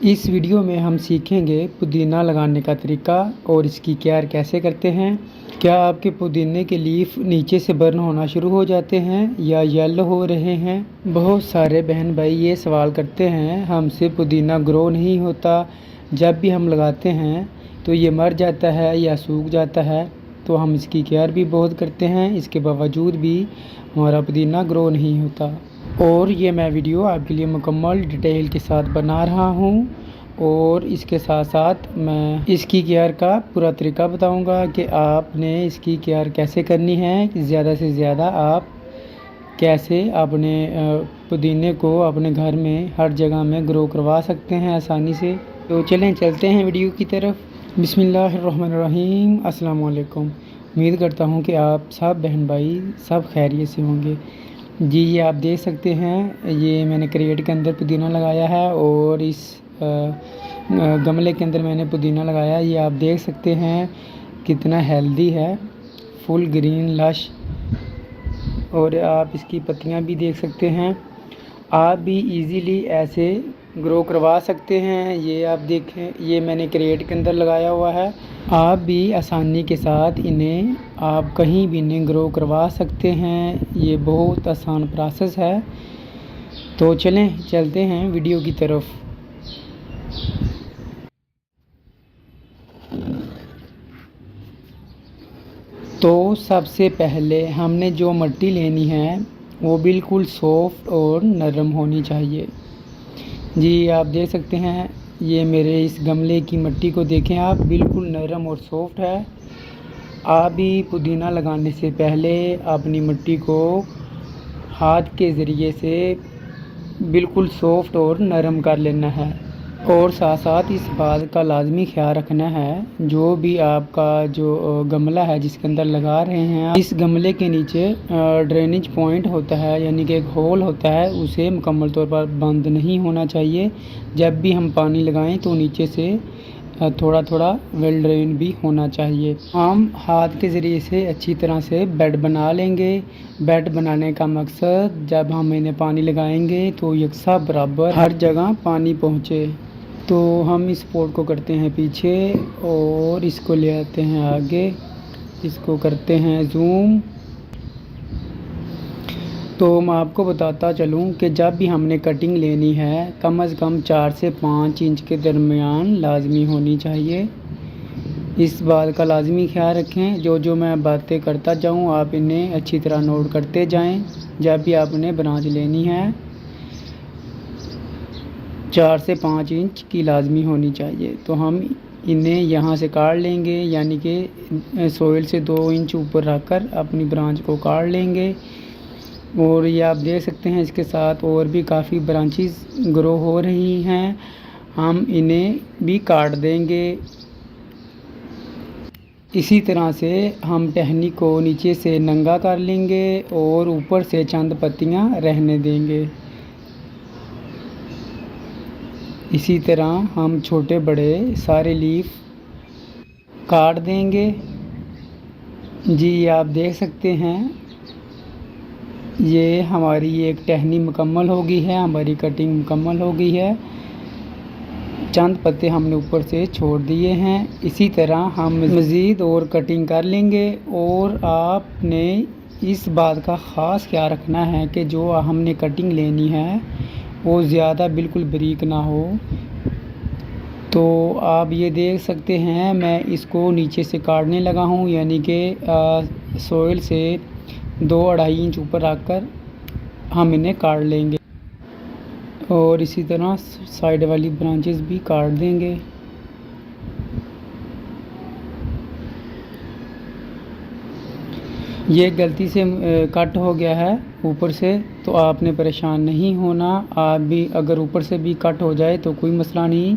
इस वीडियो में हम सीखेंगे पुदीना लगाने का तरीका और इसकी केयर कैसे करते हैं। क्या आपके पुदीने के लीफ नीचे से बर्न होना शुरू हो जाते हैं या येलो हो रहे हैं। बहुत सारे बहन भाई ये सवाल करते हैं हमसे पुदीना ग्रो नहीं होता, जब भी हम लगाते हैं तो ये मर जाता है या सूख जाता है। तो हम इसकी केयर भी बहुत करते हैं, इसके बावजूद भी हमारा पुदीना ग्रो नहीं होता। और ये मैं वीडियो आपके लिए मुकम्मल डिटेल के साथ बना रहा हूँ और इसके साथ साथ मैं इसकी केयर का पूरा तरीका बताऊँगा कि आपने इसकी केयर कैसे करनी है, ज़्यादा से ज़्यादा आप कैसे अपने पुदीने को अपने घर में हर जगह में ग्रो करवा सकते हैं आसानी से। तो चलें चलते हैं वीडियो की तरफ। बिस्मिल्लाहिर्रहमानिर्रहीम। अस्सलाम वालेकुम। उम्मीद करता हूँ कि आप सब बहन भाई सब खैरियत से होंगे। जी ये आप देख सकते हैं, ये मैंने क्रेट के अंदर पुदीना लगाया है और इस गमले के अंदर मैंने पुदीना लगाया है। ये आप देख सकते हैं कितना हेल्दी है, फुल ग्रीन लश। और आप इसकी पत्तियां भी देख सकते हैं। आप भी इजीली ऐसे ग्रो करवा सकते हैं। ये आप देखें, ये मैंने क्रेट के अंदर लगाया हुआ है। आप भी आसानी के साथ इन्हें आप कहीं भी इन्हें ग्रो करवा सकते हैं। ये बहुत आसान प्रोसेस है। तो चलें चलते हैं वीडियो की तरफ। तो सबसे पहले हमने जो मिट्टी लेनी है वो बिल्कुल सॉफ्ट और नरम होनी चाहिए। जी आप देख सकते हैं, ये मेरे इस गमले की मिट्टी को देखें आप, बिल्कुल नरम और सॉफ्ट है। आप भी पुदीना लगाने से पहले अपनी मिट्टी को हाथ के ज़रिए से बिल्कुल सॉफ्ट और नरम कर लेना है। और साथ साथ इस बात का लाजमी ख्याल रखना है, जो भी आपका जो गमला है जिसके अंदर लगा रहे हैं, इस गमले के नीचे ड्रेनेज पॉइंट होता है, यानी कि एक होल होता है, उसे मुकम्मल तौर पर बंद नहीं होना चाहिए। जब भी हम पानी लगाएं तो नीचे से थोड़ा थोड़ा वेल ड्रेन भी होना चाहिए। हम हाथ के ज़रिए से अच्छी तरह से बेड बना लेंगे। बेड बनाने का मकसद, जब हम इन्हें पानी लगाएंगे तो यकसा बराबर हर जगह पानी पहुँचे। तो हम इस पोट को करते हैं पीछे और इसको ले आते हैं आगे, इसको करते हैं जूम। तो मैं आपको बताता चलूँ कि जब भी हमने कटिंग लेनी है कम से कम 4 से 5 इंच के दरमियान लाजमी होनी चाहिए। इस बात का लाजमी ख्याल रखें। जो जो मैं बातें करता जाऊँ आप इन्हें अच्छी तरह नोट करते जाएं। जब भी आपने ब्रांच लेनी है 4 से 5 इंच की लाजमी होनी चाहिए। तो हम इन्हें यहाँ से काट लेंगे, यानी कि सोइल से 2 इंच ऊपर रखकर अपनी ब्रांच को काट लेंगे। और ये आप देख सकते हैं इसके साथ और भी काफ़ी ब्रांचेस ग्रो हो रही हैं, हम इन्हें भी काट देंगे। इसी तरह से हम टहनी को नीचे से नंगा कर लेंगे और ऊपर से चंद पत्तियां रहने देंगे। इसी तरह हम छोटे बड़े सारे लीफ काट देंगे। जी आप देख सकते हैं, ये हमारी एक टहनी मुकम्मल हो गई है, हमारी कटिंग मुकम्मल हो गई है। चंद पत्ते हमने ऊपर से छोड़ दिए हैं। इसी तरह हम मज़ीद और कटिंग कर लेंगे। और आपने इस बात का ख़ास ख्याल रखना है कि जो हमने कटिंग लेनी है वो ज़्यादा बिल्कुल बारीक ना हो। तो आप ये देख सकते हैं मैं इसको नीचे से काटने लगा हूँ, यानी कि सोइल से 2-2.5 इंच ऊपर रखकर हम इन्हें काट लेंगे। और इसी तरह साइड वाली ब्रांचेस भी काट देंगे। ये गलती से कट हो गया है ऊपर से, तो आपने परेशान नहीं होना। आप भी अगर ऊपर से भी कट हो जाए तो कोई मसला नहीं,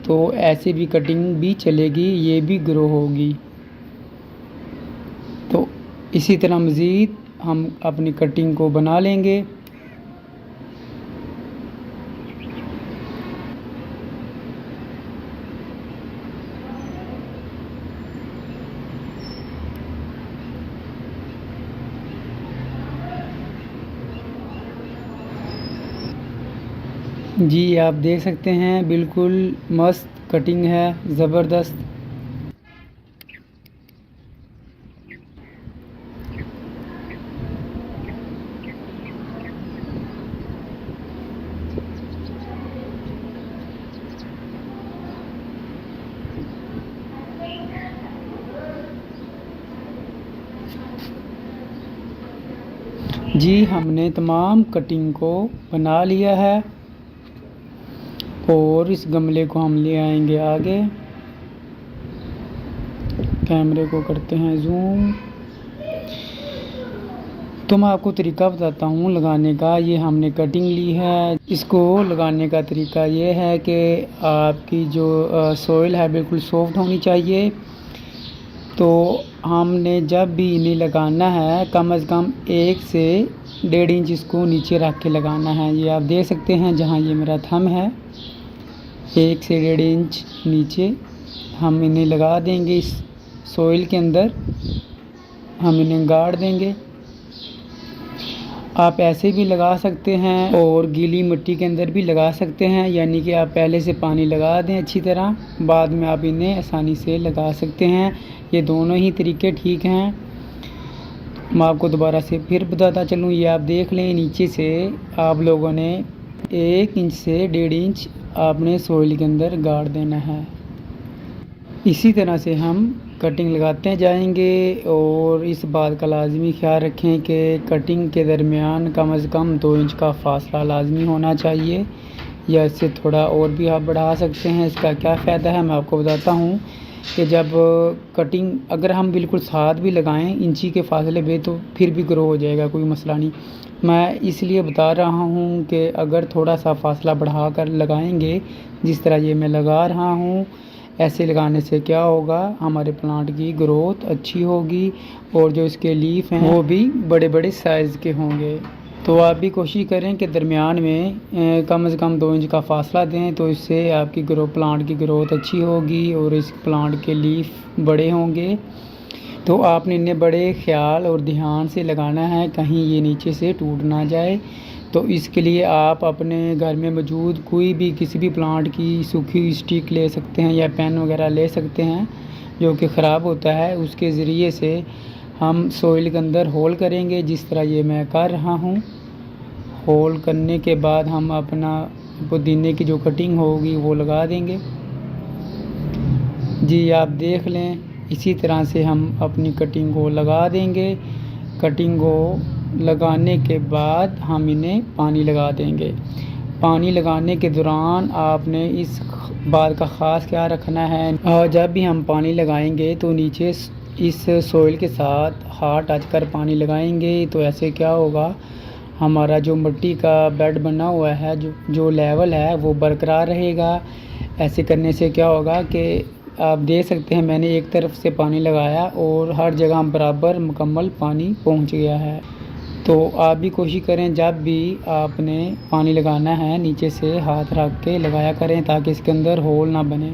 तो ऐसे भी कटिंग भी चलेगी, ये भी ग्रो होगी। तो इसी तरह मज़ीद हम अपनी कटिंग को बना लेंगे। जी आप देख सकते हैं बिल्कुल मस्त कटिंग है, ज़बरदस्त। जी हमने तमाम कटिंग को बना लिया है और इस गमले को हम ले आएंगे आगे। कैमरे को करते हैं जूम। तो मैं आपको तरीका बताता हूँ लगाने का। ये हमने कटिंग ली है। इसको लगाने का तरीका ये है कि आपकी जो सॉइल है बिल्कुल सॉफ्ट होनी चाहिए। तो हमने जब भी इन्हें लगाना है कम से कम 1 से 1.5 इंच इसको नीचे रख के लगाना है। ये आप देख सकते हैं जहाँ ये मेरा थंब है, 1 से 1.5 इंच नीचे हम इन्हें लगा देंगे। इस सॉइल के अंदर हम इन्हें गाड़ देंगे। आप ऐसे भी लगा सकते हैं और गीली मिट्टी के अंदर भी लगा सकते हैं, यानी कि आप पहले से पानी लगा दें अच्छी तरह, बाद में आप इन्हें आसानी से लगा सकते हैं। ये दोनों ही तरीके ठीक हैं। मैं आपको दोबारा से फिर बताता चलूँ। ये आप देख लें, नीचे से आप लोगों ने 1 इंच से 1.5 इंच आपने सॉइल के अंदर गाड़ देना है। इसी तरह से हम कटिंग लगाते जाएंगे और इस बात का लाजमी ख्याल रखें कि कटिंग के दरमियान कम से कम 2 इंच का फासला लाजमी होना चाहिए, या इससे थोड़ा और भी आप बढ़ा सकते हैं। इसका क्या फ़ायदा है मैं आपको बताता हूँ कि जब कटिंग अगर हम बिल्कुल साथ भी लगाएं इंची के फासले पे तो फिर भी ग्रो हो जाएगा, कोई मसला नहीं। मैं इसलिए बता रहा हूँ कि अगर थोड़ा सा फासला बढ़ा कर लगाएंगे, जिस तरह ये मैं लगा रहा हूँ, ऐसे लगाने से क्या होगा, हमारे प्लांट की ग्रोथ अच्छी होगी और जो इसके लीफ हैं वो भी बड़े बड़े साइज़ के होंगे। तो आप भी कोशिश करें कि दरमियान में कम से कम 2 इंच का फासला दें, तो इससे आपकी प्लांट की ग्रोथ अच्छी होगी और इस प्लांट के लीफ बड़े होंगे। तो आपने इन्हें बड़े ख्याल और ध्यान से लगाना है, कहीं ये नीचे से टूट ना जाए। तो इसके लिए आप अपने घर में मौजूद कोई भी किसी भी प्लांट की सूखी स्टिक ले सकते हैं या पेन वगैरह ले सकते हैं जो कि ख़राब होता है। उसके ज़रिए से हम सॉइल के अंदर होल करेंगे, जिस तरह ये मैं कर रहा हूँ। होल करने के बाद हम अपना पुदीने की जो कटिंग होगी वो लगा देंगे। जी आप देख लें, इसी तरह से हम अपनी कटिंग को लगा देंगे। कटिंग को लगाने के बाद हम इन्हें पानी लगा देंगे। पानी लगाने के दौरान आपने इस बात का ख़ास ख्याल रखना है, जब भी हम पानी लगाएंगे तो नीचे इस सॉइल के साथ हाथ टच कर पानी लगाएंगे। तो ऐसे क्या होगा, हमारा जो मिट्टी का बेड बना हुआ है, जो लेवल है वो बरकरार रहेगा। ऐसे करने से क्या होगा कि आप देख सकते हैं मैंने एक तरफ से पानी लगाया और हर जगह बराबर मुकम्मल पानी पहुंच गया है। तो आप भी कोशिश करें जब भी आपने पानी लगाना है नीचे से हाथ रख के लगाया करें, ताकि इसके अंदर होल ना बने।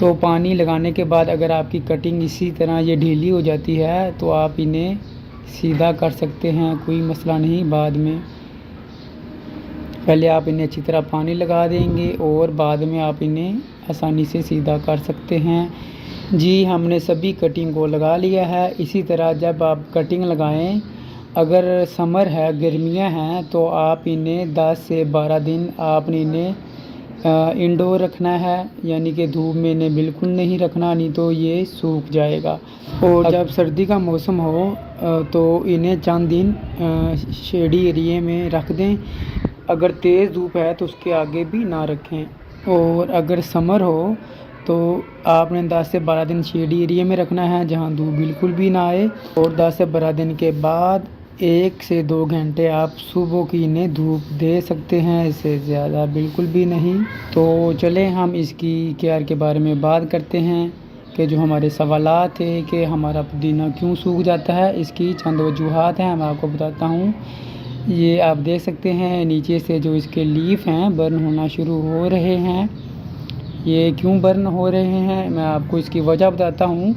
तो पानी लगाने के बाद अगर आपकी कटिंग इसी तरह ये ढीली हो जाती है तो आप इन्हें सीधा कर सकते हैं, कोई मसला नहीं। बाद में पहले आप इन्हें अच्छी तरह पानी लगा देंगे और बाद में आप इन्हें आसानी से सीधा कर सकते हैं। जी हमने सभी कटिंग को लगा लिया है। इसी तरह जब आप कटिंग लगाएं, अगर समर है, गर्मियां हैं, तो आप इन्हें 10 से 12 दिन आपने इन्हें इंडोर रखना है, यानी कि धूप में इन्हें बिल्कुल नहीं रखना, नहीं तो ये सूख जाएगा। और जब सर्दी का मौसम हो तो इन्हें चंद दिन शेडी एरिया में रख दें। अगर तेज़ धूप है तो उसके आगे भी ना रखें। और अगर समर हो तो आपने 10 से 12 दिन शेडी एरिया में रखना है जहां धूप बिल्कुल भी ना आए। और 10 से 12 दिन के बाद 1 से 2 घंटे आप सुबह की इन्हें धूप दे सकते हैं, इससे ज़्यादा बिल्कुल भी नहीं। तो चलें हम इसकी केयर के बारे में बात करते हैं कि जो हमारे सवालात थे कि हमारा पुदीना क्यों सूख जाता है, इसकी चंद वजूहात हैं, मैं आपको बताता हूँ। ये आप देख सकते हैं नीचे से जो इसके लीफ हैं बर्न होना शुरू हो रहे हैं। ये क्यों बर्न हो रहे हैं मैं आपको इसकी वजह बताता हूँ।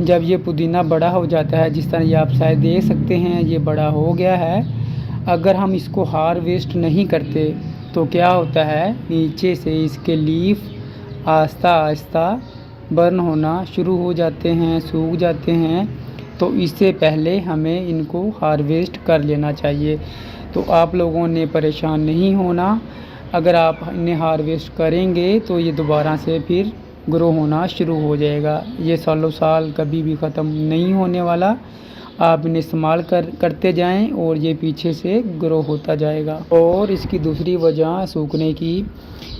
जब ये पुदीना बड़ा हो जाता है, जिस तरह ये आप शायद देख सकते हैं ये बड़ा हो गया है, अगर हम इसको हार्वेस्ट नहीं करते तो क्या होता है, नीचे से इसके लीफ आहिस्ता आहिस्ता बर्न होना शुरू हो जाते हैं, सूख जाते हैं। तो इससे पहले हमें इनको हार्वेस्ट कर लेना चाहिए। तो आप लोगों ने परेशान नहीं होना। अगर आप इन्हें हार्वेस्ट करेंगे तो ये दोबारा से फिर ग्रो होना शुरू हो जाएगा। ये सालों साल कभी भी ख़त्म नहीं होने वाला। आप इन्हें इस्तेमाल करते जाएं और ये पीछे से ग्रो होता जाएगा। और इसकी दूसरी वजह सूखने की,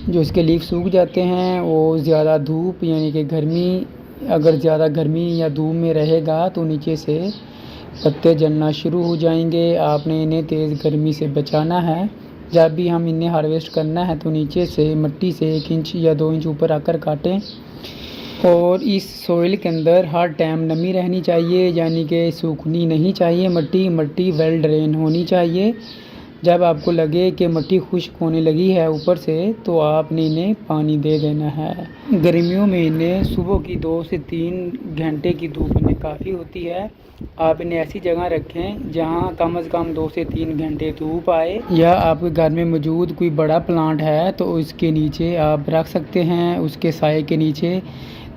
जो इसके लीफ सूख जाते हैं वो ज़्यादा धूप यानी कि गर्मी, अगर ज़्यादा गर्मी या धूप में रहेगा तो नीचे से पत्ते जलना शुरू हो जाएंगे। आपने इन्हें तेज़ गर्मी से बचाना है। जब भी हम इन्हें हार्वेस्ट करना है तो नीचे से मिट्टी से 1 इंच या 2 इंच ऊपर आकर काटें। और इस सोइल के अंदर हर टाइम नमी रहनी चाहिए, यानी कि सूखनी नहीं चाहिए मट्टी वेल ड्रेन होनी चाहिए। जब आपको लगे कि मिट्टी खुश्क होने लगी है ऊपर से, तो आपने इन्हें पानी दे देना है। गर्मियों में इन्हें सुबह की 2 से 3 घंटे की धूप इन्हें काफ़ी होती है। आप इन्हें ऐसी जगह रखें जहां कम से कम 2 से 3 घंटे धूप आए। या आपके घर में मौजूद कोई बड़ा प्लांट है तो उसके नीचे आप रख सकते हैं, उसके साए के नीचे,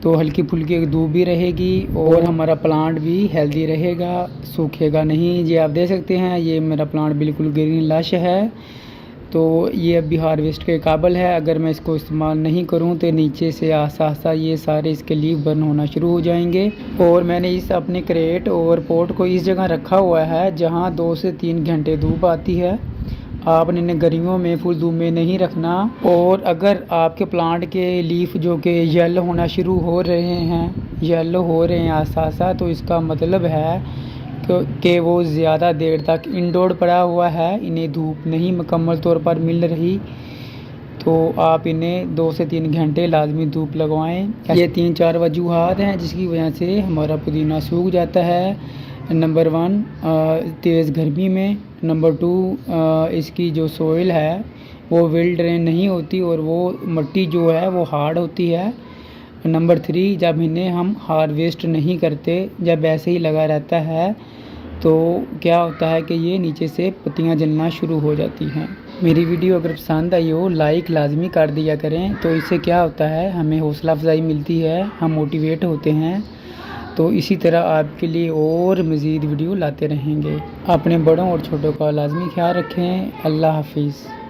तो हल्की फुल्की धूप भी रहेगी और हमारा प्लांट भी हेल्दी रहेगा, सूखेगा नहीं। ये आप देख सकते हैं, ये मेरा प्लांट बिल्कुल ग्रीन लश है। तो ये अभी हार्वेस्ट के काबिल है। अगर मैं इसको इस्तेमाल नहीं करूं तो नीचे से आस्ता आस्ता ये सारे इसके लीफ बर्न होना शुरू हो जाएंगे। और मैंने इस अपने क्रेट और पोट को इस जगह रखा हुआ है जहां 2 से 3 घंटे धूप आती है। आपने इन्हें गर्मियों में फुल धूप में नहीं रखना। और अगर आपके प्लांट के लीफ जो कि येलो होना शुरू हो रहे हैं आस्ता आस्ता, तो इसका मतलब है कि वो ज़्यादा देर तक इंडोर पड़ा हुआ है, इन्हें धूप नहीं मुकम्मल तौर पर मिल रही। तो आप इन्हें 2 से 3 घंटे लाजमी धूप लगवाएं। ये 3-4 वजूहात हैं जिसकी वजह से हमारा पुदीना सूख जाता है। नंबर 1, तेज़ गर्मी में। नंबर 2, इसकी जो सोइल है वो वेल ड्रेन नहीं होती और वो मिट्टी जो है वो हार्ड होती है। नंबर 3, जब इन्हें हम हार्वेस्ट नहीं करते, जब ऐसे ही लगा रहता है, तो क्या होता है कि ये नीचे से पत्तियां जलना शुरू हो जाती हैं। मेरी वीडियो अगर पसंद आई हो, लाइक लाजमी कर दिया करें। तो इससे क्या होता है, हमें हौसला अफजाई मिलती है, हम मोटिवेट होते हैं। तो इसी तरह आपके लिए और मज़ीद वीडियो लाते रहेंगे। अपने बड़ों और छोटों का लाजमी ख्याल रखें। अल्लाह हाफिज़।